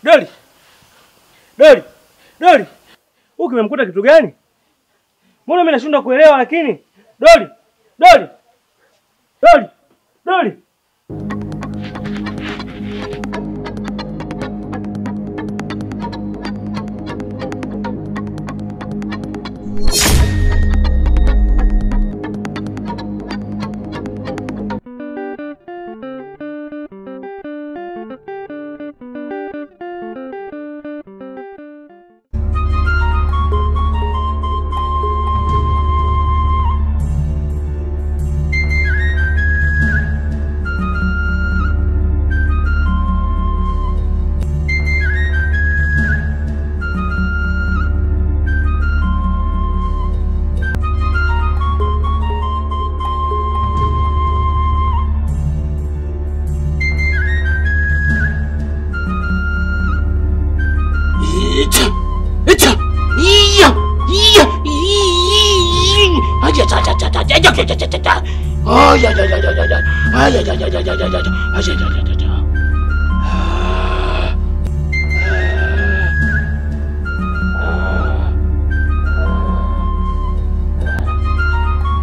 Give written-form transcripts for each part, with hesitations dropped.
Doli. Doli. Doli. Huyu kimemkuta kitu gani? Mbona mimi nashindwa kuelewa lakini? Doli. Doli. Doli. Doli.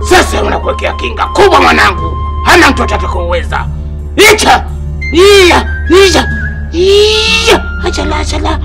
Sasa unakuwekea kinga kubwa mwanangu. Hana mtu atakayeweza. Icha! Achala.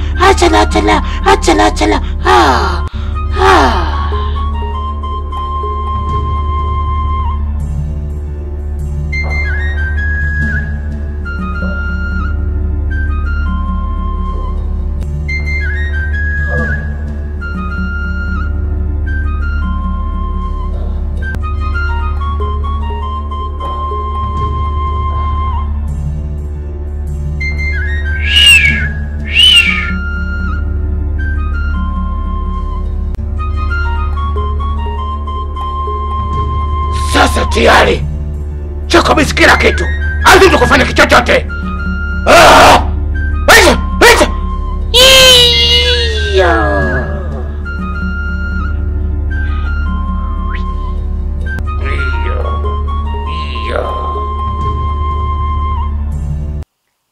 Sasa tayari. Choko bisi kila kitu. Hazitu kufanya kichochote. Acha.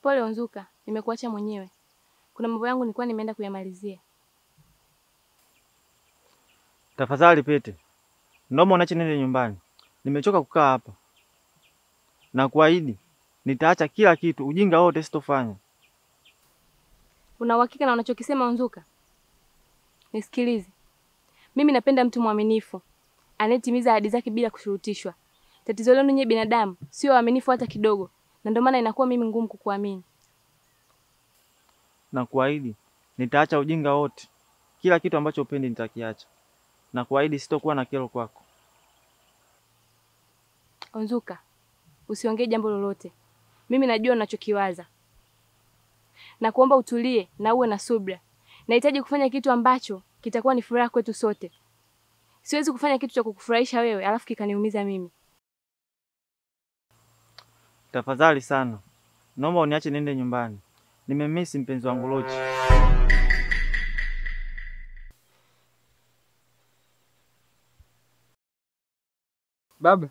Pole Onzuka, nimekuacha mwenyewe. Kuna mambo yangu nilikuwa nimeenda kuyamalizia. Tafadhali Pete. Naomba unaache nende nyumbani. Nimechoka kukaa hapa. Na kuahidi nitaacha kila kitu, ujinga wote sitofanya. Una uhakika na unachokisema Onzuka? Nisikilize. Mimi napenda mtu mwaminifu, anayetimiza ahadi zake bila kushurutishwa. Tatizo lenu nyinyi binadamu sio waaminifu hata kidogo, na ndio maana inakuwa mimi ngumu kukuamini. Na kuahidi nitaacha ujinga wote. Kila kitu ambacho upendi nitakiacha. Na kuahidi sitokuwa na kero kwako. Onzuka, usiongee jambo lolote. Mimi najua unachokiwaza. Na kuomba utulie na uwe na subira. Nahitaji kufanya kitu ambacho kitakuwa ni furaha kwetu sote. Siwezi kufanya kitu cha kukufurahisha wewe alafu kikaniumiza mimi. Tafadhali sana. Naomba uniache nende nyumbani. Nimemisi mpenzi wangu Lochi. Baba,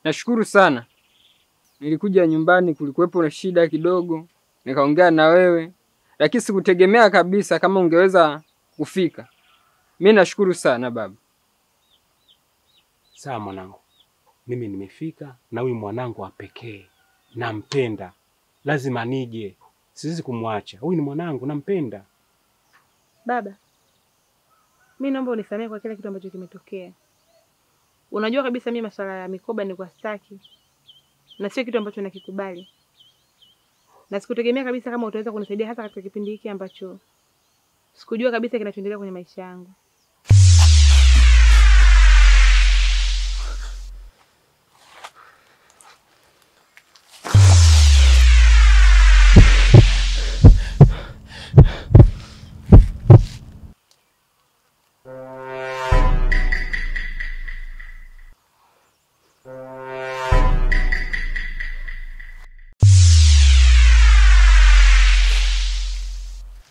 nashukuru sana. Nilikuja nyumbani kulikuwepo na shida kidogo, nikaongea na wewe, lakini sikutegemea kabisa kama ungeweza kufika. Mimi nashukuru sana baba. Sawa mwanangu. Mimi nimefika na huyu mwanangu wa pekee. Nampenda. Lazima nije. Siwezi kumwacha. Huyu ni mwanangu nampenda. Baba, mimi naomba unisamehe kwa kila kitu ambacho kimetokea. Unajua kabisa mimi masuala ya mikoba ni kwa staki. Na sio kitu ambacho nakikubali. Na sikutegemea kabisa kama utaweza kunisaidia hata katika kipindi hiki ambacho sikujua kabisa kinachoendelea kwenye maisha yangu.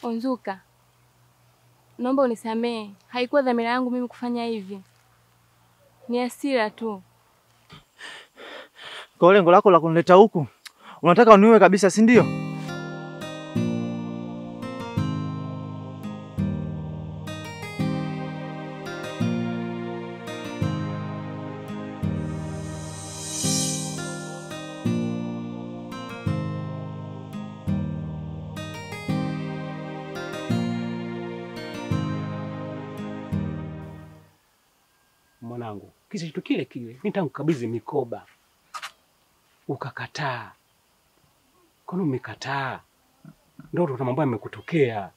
Onzuka, naomba unisamehe. Haikuwa dhamira yangu mimi kufanya hivi. Ni hasira tu. Kwa lengo lako la kunileta huku, unataka uniue kabisa, si ndio? mwanangu, kisa kitu kile kile. Nitakukabidhi mikoba. Ukakataa. Kwani umekataa? Ndio ndo mambo yamekutokea.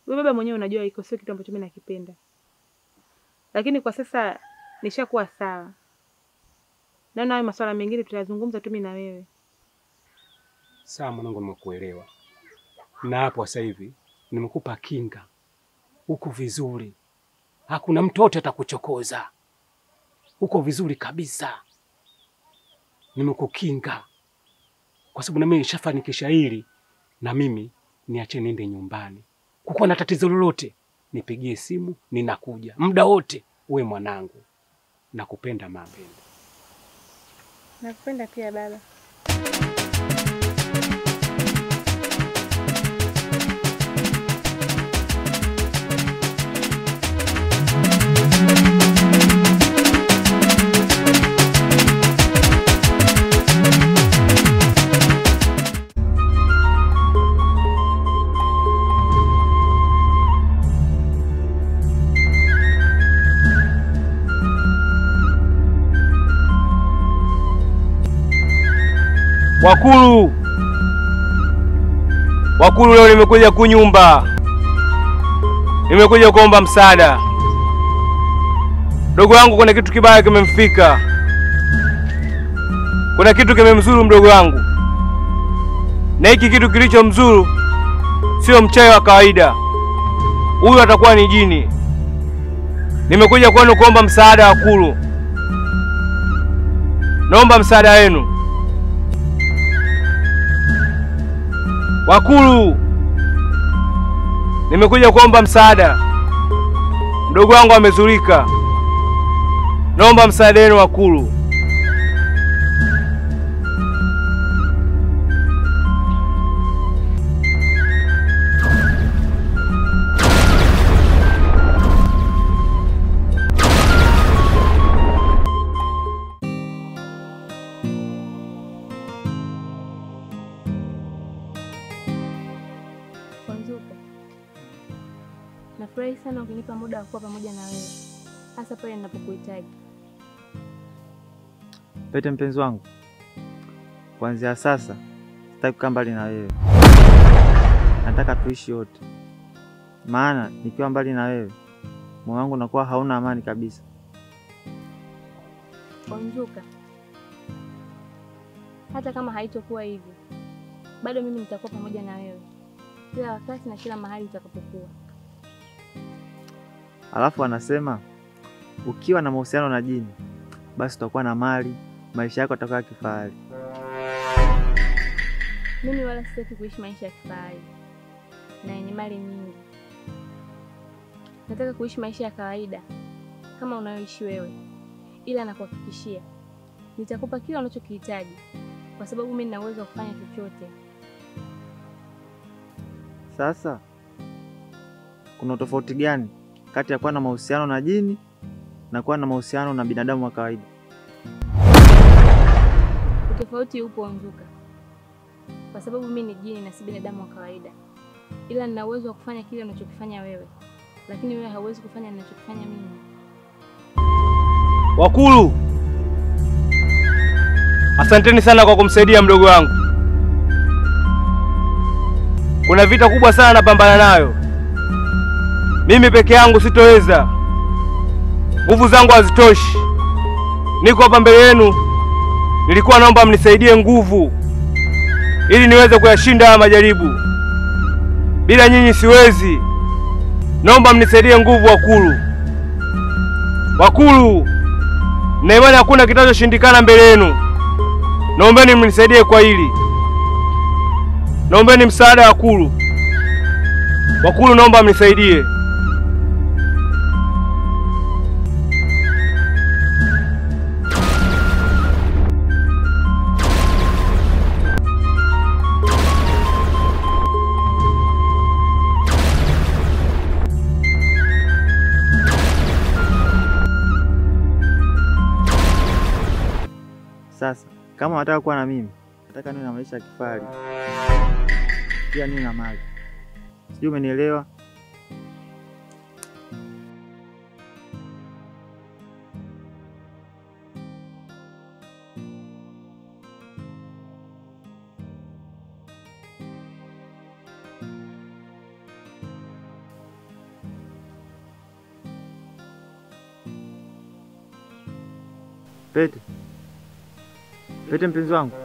Wewe baba mwenyewe unajua iko sio kitu ambacho mimi nakipenda. Lakini kwa sasa nishakuwa sawa. Na hayo masuala mengine tutayazungumza tu mimi na wewe. Sawa mwanangu, nimekuelewa. Na hapo sasa hivi nimekupa kinga. Uko vizuri. Hakuna mtu yote atakuchokoza. Uko vizuri kabisa. Nimekukinga. Kwa sababu na mimi nishafanikisha hili, na mimi niache niende nyumbani. Kukuwa na tatizo lolote, nipigie simu, ninakuja. Muda wote uwe mwanangu. Nakupenda mama. Nakupenda pia baba. Wakulu, leo nimekuja kunyumba. Nimekuja kuomba msaada. Mdogo wangu kuna kitu kibaya kimemfika. Kuna kitu kimemzuru mdogo wangu. Na hiki kitu kilichomzuru sio mchawi wa kawaida. Huyu atakuwa ni jini. Nimekuja kwenu kuomba msaada wakulu. Naomba msaada wenu. Wakulu, nimekuja kuomba msaada. Mdogo wangu amezulika. Naomba msaada wenu wakulu. Nafurahi sana ukinipa muda wa kuwa pamoja na wewe, hasa pale ninapokuhitaji. Pete mpenzi wangu, kuanzia sasa sitaki kukaa mbali na wewe. Nataka tuishi wote. Maana nikiwa mbali na wewe, moyo wangu unakuwa hauna amani kabisa. Onzuka, hata kama haitokuwa hivyo, bado mimi nitakuwa pamoja na wewe kila wakati na kila mahali utakapokuwa. Alafu anasema ukiwa na mahusiano na jini, basi utakuwa na mali, maisha yako yatakuwa kifahari. Mimi wala sitaki kuishi maisha ya kifahari na yenye mali nyingi. Nataka kuishi maisha ya kawaida kama unayoishi wewe. Ila nakuhakikishia nitakupa kila unachokihitaji, kwa sababu mimi nina uwezo wa kufanya chochote. Sasa kuna tofauti gani kati ya kuwa na mahusiano na jini na kuwa na mahusiano na binadamu wa kawaida? Tofauti upo Onzuka, kwa sababu mimi ni jini na si binadamu wa kawaida. Ila nina uwezo wa kufanya kile unachokifanya wewe, lakini wewe hauwezi kufanya ninachokifanya mimi. Wakulu, asanteni sana kwa kumsaidia mdogo wangu. Kuna vita kubwa sana napambana nayo. Mimi peke yangu sitoweza. Nguvu zangu hazitoshi. Niko hapa mbele yenu. Nilikuwa naomba mnisaidie nguvu ili niweze kuyashinda haya majaribu. Bila nyinyi siwezi. Naomba mnisaidie nguvu wakulu. Wakulu, na imani hakuna kitachoshindikana mbele yenu. Naombeni mnisaidie kwa hili. Naombeni msaada wakulu. Wakulu, naomba mnisaidie. Sasa kama unataka kuwa na mimi, nataka niwe na maisha ya kifahari, pia niwe na mali. Sijui umenielewa? Pete. Pete mpenzi wangu.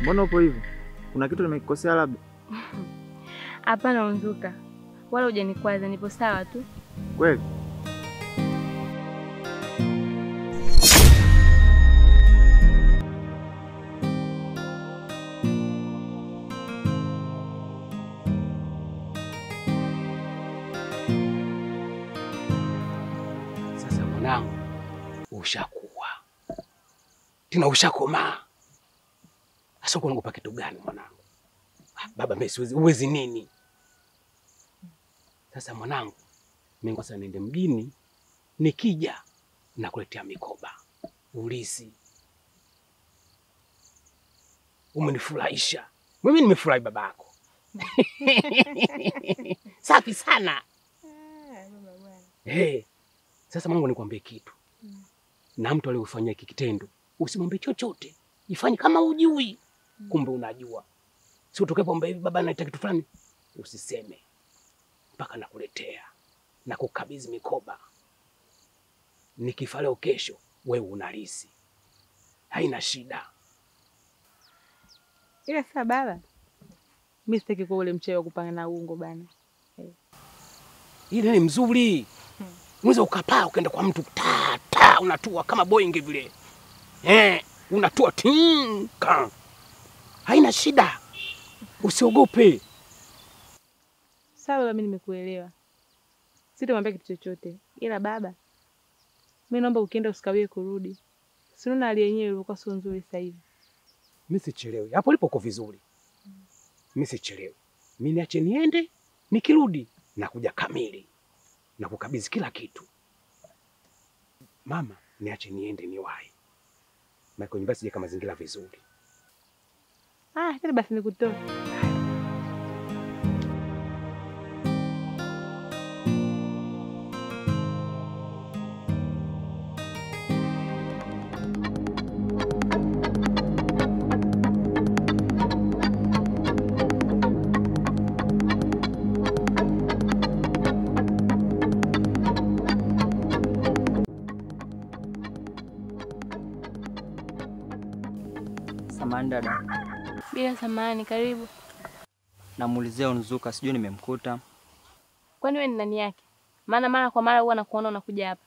Mbona upo hivyo? Kuna kitu nimekukosea labda? Hapana Unzuka. Wala hujanikwaza, nipo sawa tu. Kweli? Sasa mwanangu, ushakuwa tena, ushakomaa. Sasa uko unaogopa kitu gani mwanangu? Baba mimi siwezi, uwezi nini? Sasa mwanangu, mimi sasa niende mjini, nikija nakuletea mikoba, ulisi. Umenifurahisha. Mimi nimefurahi babako. Safi sana. Sasa mwanangu, nikwambie kitu. Na mtu aliyofanyia hiki kitendo, usimwambie chochote. Ifanye kama hujui. Kumbe unajua. Si utoke pombe hivi baba anaita kitu fulani, usiseme. Mpaka nakuletea na kukabidhi mikoba. Nikifa leo kesho, wewe unalisi. Haina shida. Ila sasa baba, mimi sitaki kwa ule mchele wa kupanga na ungo bana. Ile ni mzuri. Unaweza ukapaa ukaenda kwa mtu unatua kama Boeing vile. Unatua tinka. Haina shida. Usiogope. Sawa baba, mimi nimekuelewa. Sitamwambia kitu chochote. Ila baba, mimi naomba ukienda usikawie kurudi. Si unaona hali yenyewe ilikuwa sio nzuri sasa hivi. Mimi sichelewi. Hapo lipo uko vizuri. Mimi sichelewi. Mimi niache niende, nikirudi nakuja kamili. Na kukabidhi kila kitu. Mama, niache niende niwahi. Maana nyumbani sije kama mazingira vizuri. Tena basi nikutoe. Samahani dada. Bila samahani, karibu. Namuulizia Unzuka, sijui nimemkuta. Kwani wewe ni nani yake? Maana mara kwa mara huwa nakuona unakuja hapa.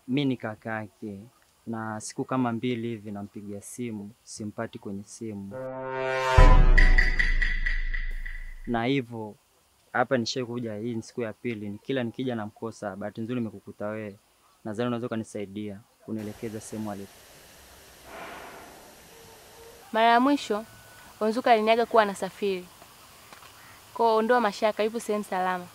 Mimi ni kaka yake. Na siku kama 2 hivi nampigia simu, simpati kwenye simu. Na hivyo hapa nishakuja, hii ni siku ya pili, ni kila nikija namkosa. Bahati nzuri nimekukuta wewe. Nadhani unaweza kunisaidia kunielekeza sehemu alipo. Mara ya mwisho Unzuka aliniaga kuwa anasafiri. Kwa ondoa mashaka, yupo sehemu salama.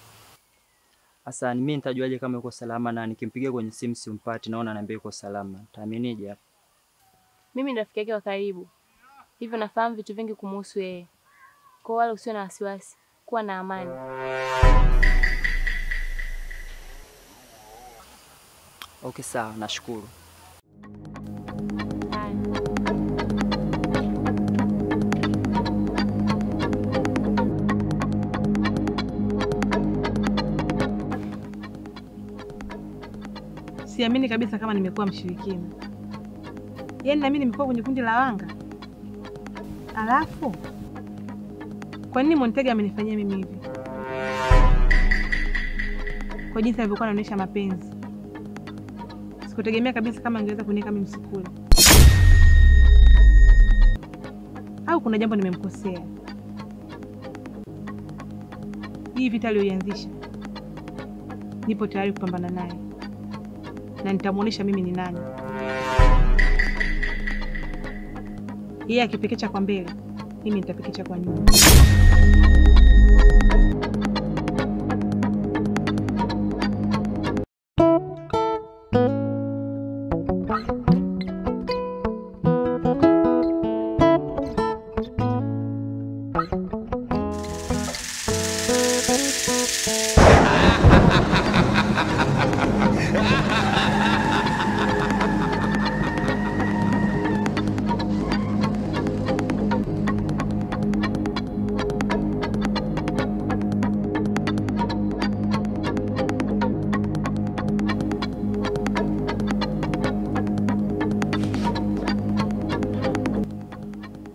Sasa mimi nitajuaje kama yuko salama na nikimpigia kwenye simu simpati naona ananiambia yuko salama? Taaminije hapa? Mimi ni rafiki yake wa karibu. Hivyo nafahamu vitu vingi kumhusu yeye. Kwa wala usiwe na wasiwasi, kuwa na amani. Okay, sawa, nashukuru. Siamini kabisa kama nimekuwa mshirikina. Yaani na mimi nimekuwa kwenye kundi la wanga. Alafu kwa nini Montega amenifanyia mimi hivi? Kwa jinsi alivyokuwa anaonyesha mapenzi. Sikutegemea kabisa kama angeweza kuniweka mimi msukule. Au kuna jambo nimemkosea? Hii vita aliyoianzisha, nipo tayari kupambana naye. Na nitamuonesha mimi ni nani. Yeye akipekecha kwa mbele, mimi nitapekecha kwa nyuma.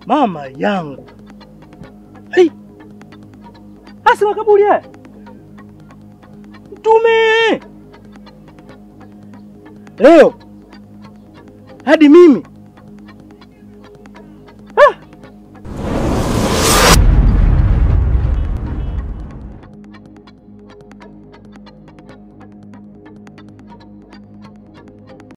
Mama yangu. Hey. Hasi makaburi haya. Mtume. Leo hadi mimi